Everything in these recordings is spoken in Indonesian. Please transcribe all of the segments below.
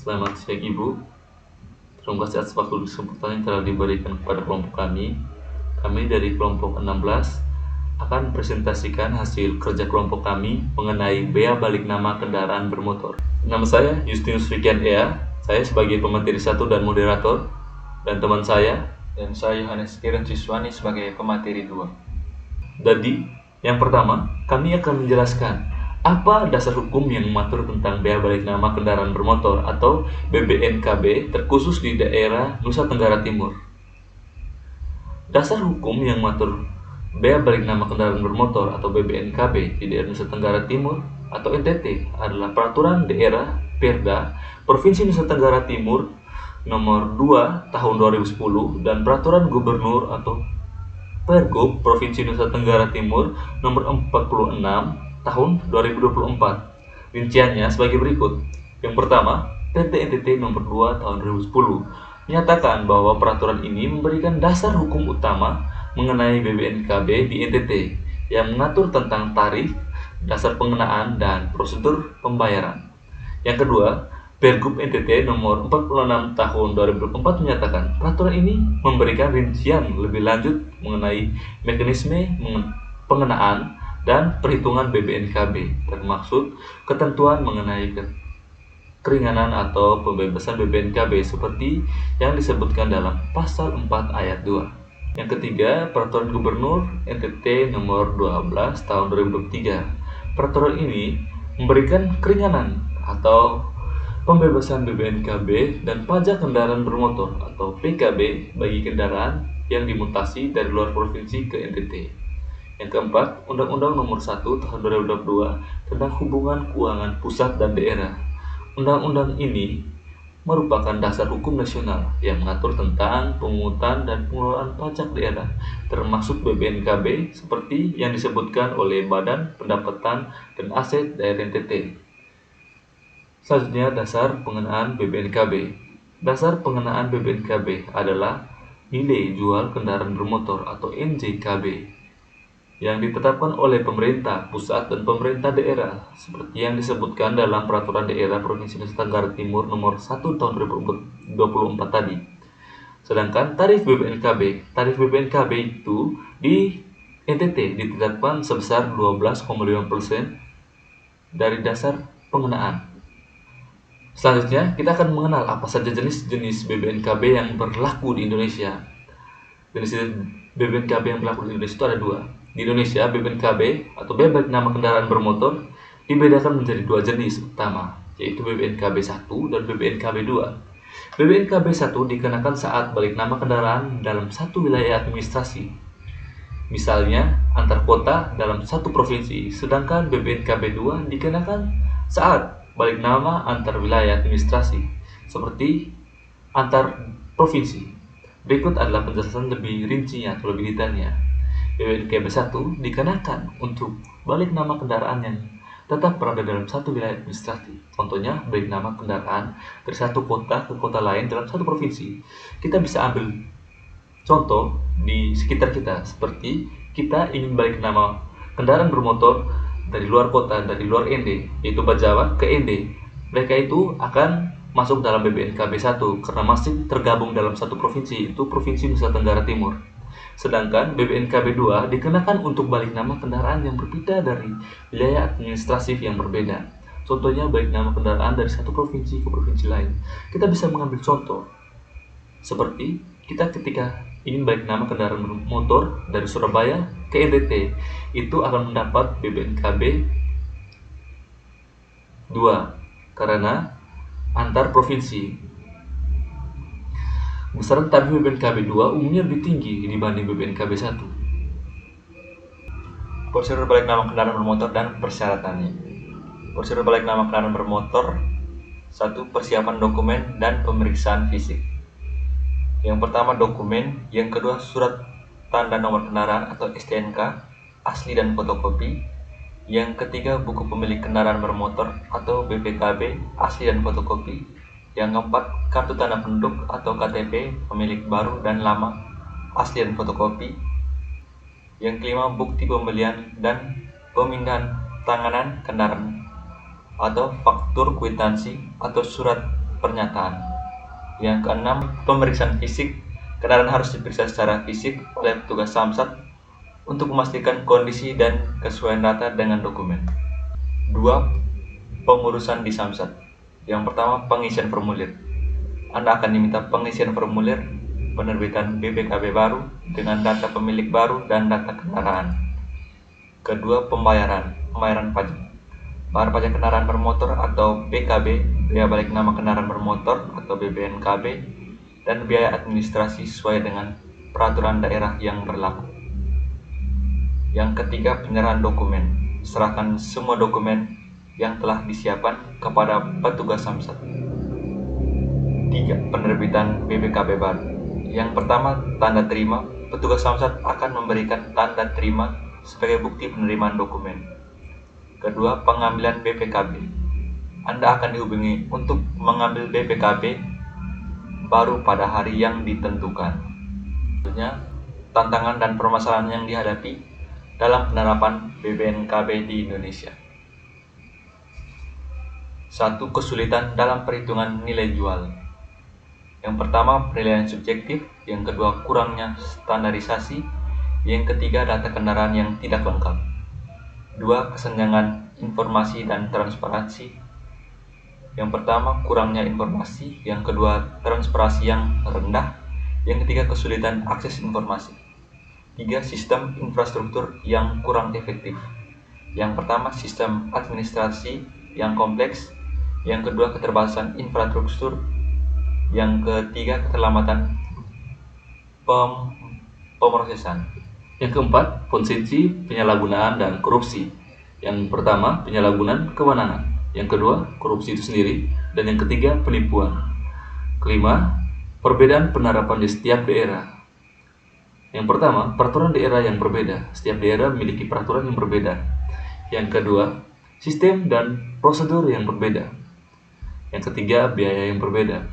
Selamat siang Ibu. Terima kasih atas waktu dan kesempatan yang telah diberikan kepada kelompok kami. Kami dari kelompok 16 akan presentasikan hasil kerja kelompok kami mengenai bea balik nama kendaraan bermotor. Nama saya Justinus Rikian Ea. Saya sebagai pemateri 1 dan moderator, dan teman saya Dan saya Yohanes Kiran Siswani sebagai pemateri 2. Jadi, yang pertama, kami akan menjelaskan apa dasar hukum yang mengatur tentang bea balik nama kendaraan bermotor atau BBNKB terkhusus di daerah Nusa Tenggara Timur. Dasar hukum yang mengatur bea balik nama kendaraan bermotor atau BBNKB di daerah Nusa Tenggara Timur atau NTT adalah Peraturan Daerah Perda Provinsi Nusa Tenggara Timur Nomor 2 Tahun 2010 dan Peraturan Gubernur atau Pergub Provinsi Nusa Tenggara Timur Nomor 46 Tahun 2024. Rinciannya sebagai berikut. Yang pertama, PT NTT Nomor 2 Tahun 2010 menyatakan bahwa peraturan ini memberikan dasar hukum utama mengenai BBNKB di NTT yang mengatur tentang tarif, dasar pengenaan, dan prosedur pembayaran. Yang kedua, Pergub NTT Nomor 46 Tahun 2024 menyatakan peraturan ini memberikan rincian lebih lanjut mengenai mekanisme pengenaan dan perhitungan BBNKB, termasuk ketentuan mengenai keringanan atau pembebasan BBNKB seperti yang disebutkan dalam Pasal 4 Ayat 2. Yang ketiga, Peraturan Gubernur NTT Nomor 12 Tahun 2023. Peraturan ini memberikan keringanan atau pembebasan BBNKB dan pajak kendaraan bermotor atau PKB bagi kendaraan yang dimutasi dari luar provinsi ke NTT. Yang keempat, Undang-Undang Nomor 1 Tahun 2022 tentang hubungan keuangan pusat dan daerah. Undang-undang ini merupakan dasar hukum nasional yang mengatur tentang pemungutan dan pengelolaan pajak daerah, termasuk BBNKB seperti yang disebutkan oleh Badan Pendapatan dan Aset Daerah NTT. Selanjutnya, dasar pengenaan BBNKB. Dasar pengenaan BBNKB adalah nilai jual kendaraan bermotor atau NJKB yang ditetapkan oleh pemerintah pusat dan pemerintah daerah seperti yang disebutkan dalam Peraturan Daerah Provinsi Nusa Tenggara Timur Nomor 1 Tahun 2024 tadi. Sedangkan tarif BBNKB itu di NTT ditetapkan sebesar 12,5% dari dasar pengenaan. Selanjutnya, kita akan mengenal apa saja jenis-jenis BBNKB yang berlaku di Indonesia. Jenis BBNKB yang berlaku di Indonesia itu ada dua. Di Indonesia, BBNKB atau bea balik nama kendaraan bermotor dibedakan menjadi dua jenis utama, yaitu BBNKB 1 dan BBNKB 2. BBNKB 1 dikenakan saat balik nama kendaraan dalam satu wilayah administrasi, misalnya antar kota dalam satu provinsi, sedangkan BBNKB 2 dikenakan saat balik nama antar wilayah administrasi, seperti antar provinsi. Berikut adalah penjelasan lebih rincinya atau lebih detailnya. BBNKB 1 dikenakan untuk balik nama kendaraan yang tetap berada dalam satu wilayah administrasi. Contohnya, balik nama kendaraan dari satu kota ke kota lain dalam satu provinsi. Kita bisa ambil contoh di sekitar kita, seperti kita ingin balik nama kendaraan bermotor dari luar kota, dari luar ND, yaitu Bajawa ke ND. Mereka itu akan masuk dalam BBNKB 1 karena masih tergabung dalam satu provinsi, itu Provinsi Nusa Tenggara Timur. Sedangkan BBNKB 2 dikenakan untuk balik nama kendaraan yang berbeda dari wilayah administratif yang berbeda. Contohnya balik nama kendaraan dari satu provinsi ke provinsi lain. Kita bisa mengambil contoh seperti kita ketika ingin balik nama kendaraan motor dari Surabaya ke NTT, itu akan mendapat BBNKB 2 karena antar provinsi. Besaran tarif BBNKB 2 umumnya lebih tinggi dibanding BBNKB 1. Prosedur balik nama kendaraan bermotor dan persyaratannya. Prosedur balik nama kendaraan bermotor: 1. Persiapan dokumen dan pemeriksaan fisik. Yang pertama dokumen, yang kedua surat tanda nomor kendaraan atau STNK asli dan fotokopi. Yang ketiga buku pemilik kendaraan bermotor atau BPKB asli dan fotokopi. Yang keempat kartu tanda penduduk atau KTP pemilik baru dan lama asli dan fotokopi. Yang kelima bukti pembelian dan pemindahan tanganan kendaraan atau faktur kwitansi atau surat pernyataan. Yang keenam, pemeriksaan fisik. Kendaraan harus diperiksa secara fisik oleh petugas Samsat untuk memastikan kondisi dan kesesuaian data dengan dokumen. 2. Pengurusan di Samsat. Yang pertama, pengisian formulir. Anda akan diminta pengisian formulir, penerbitan BPKB baru dengan data pemilik baru dan data kendaraan. Kedua, pembayaran pajak. Bayar pajak kendaraan bermotor atau BKB, biaya balik nama kendaraan bermotor atau BBNKB, dan biaya administrasi sesuai dengan peraturan daerah yang berlaku. Yang ketiga, penyerahan dokumen. Serahkan semua dokumen yang telah disiapkan kepada petugas Samsat. 3. Penerbitan BPKB baru. Yang pertama, tanda terima. Petugas Samsat akan memberikan tanda terima sebagai bukti penerimaan dokumen. Kedua, pengambilan BPKB. Anda akan dihubungi untuk mengambil BPKB baru pada hari yang ditentukan. Selanjutnya, tantangan dan permasalahan yang dihadapi dalam penerapan BBNKB di Indonesia. 1. Kesulitan dalam perhitungan nilai jual. Yang pertama, penilaian subjektif. Yang kedua, kurangnya standarisasi. Yang ketiga, data kendaraan yang tidak lengkap. 2. Kesenjangan informasi dan transparansi. Yang pertama, kurangnya informasi. Yang kedua, transparansi yang rendah. Yang ketiga, kesulitan akses informasi. 3. Sistem infrastruktur yang kurang efektif. Yang pertama, sistem administrasi yang kompleks. Yang kedua, keterbatasan infrastruktur. Yang ketiga, keterlambatan pemrosesan. Yang keempat, potensi penyalahgunaan dan korupsi. Yang pertama, penyalahgunaan kewenangan. Yang kedua, korupsi itu sendiri. Dan yang ketiga, penipuan. Kelima, perbedaan penerapan di setiap daerah. Yang pertama, peraturan daerah yang berbeda. Setiap daerah memiliki peraturan yang berbeda. Yang kedua, sistem dan prosedur yang berbeda. Yang ketiga, biaya yang berbeda.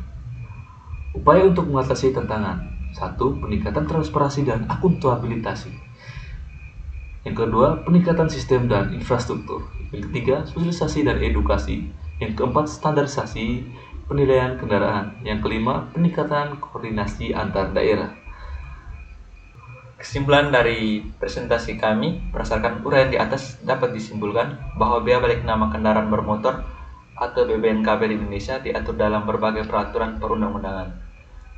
Upaya untuk mengatasi tantangan. 1. Peningkatan transparansi dan akuntabilitas. Yang kedua, peningkatan sistem dan infrastruktur. Yang ketiga, sosialisasi dan edukasi. Yang keempat, standarisasi penilaian kendaraan. Yang kelima, peningkatan koordinasi antar daerah. Kesimpulan dari presentasi kami, berdasarkan uraian di atas dapat disimpulkan bahwa biaya balik nama kendaraan bermotor atau BBNKB di Indonesia diatur dalam berbagai peraturan perundang-undangan.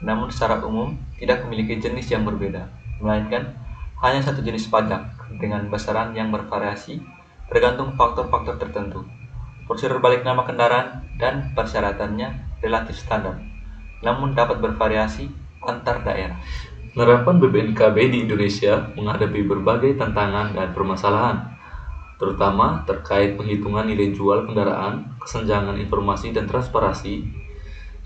Namun secara umum tidak memiliki jenis yang berbeda, melainkan hanya satu jenis pajak dengan besaran yang bervariasi tergantung faktor-faktor tertentu. Prosedur balik nama kendaraan dan persyaratannya relatif standar, namun dapat bervariasi antar daerah. Penerapan BBNKB di Indonesia menghadapi berbagai tantangan dan permasalahan, terutama terkait penghitungan nilai jual kendaraan, kesenjangan informasi dan transparansi,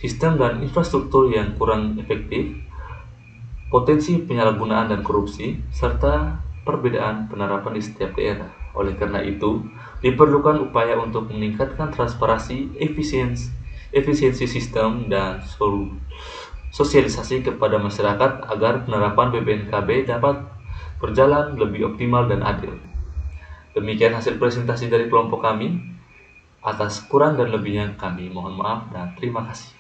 sistem dan infrastruktur yang kurang efektif, potensi penyalahgunaan dan korupsi, serta perbedaan penerapan di setiap daerah. Oleh karena itu, diperlukan upaya untuk meningkatkan transparansi, efisiensi sistem, dan sosialisasi kepada masyarakat agar penerapan BBNKB dapat berjalan lebih optimal dan adil. Demikian hasil presentasi dari kelompok kami. Atas kurang dan lebihnya kami mohon maaf dan terima kasih.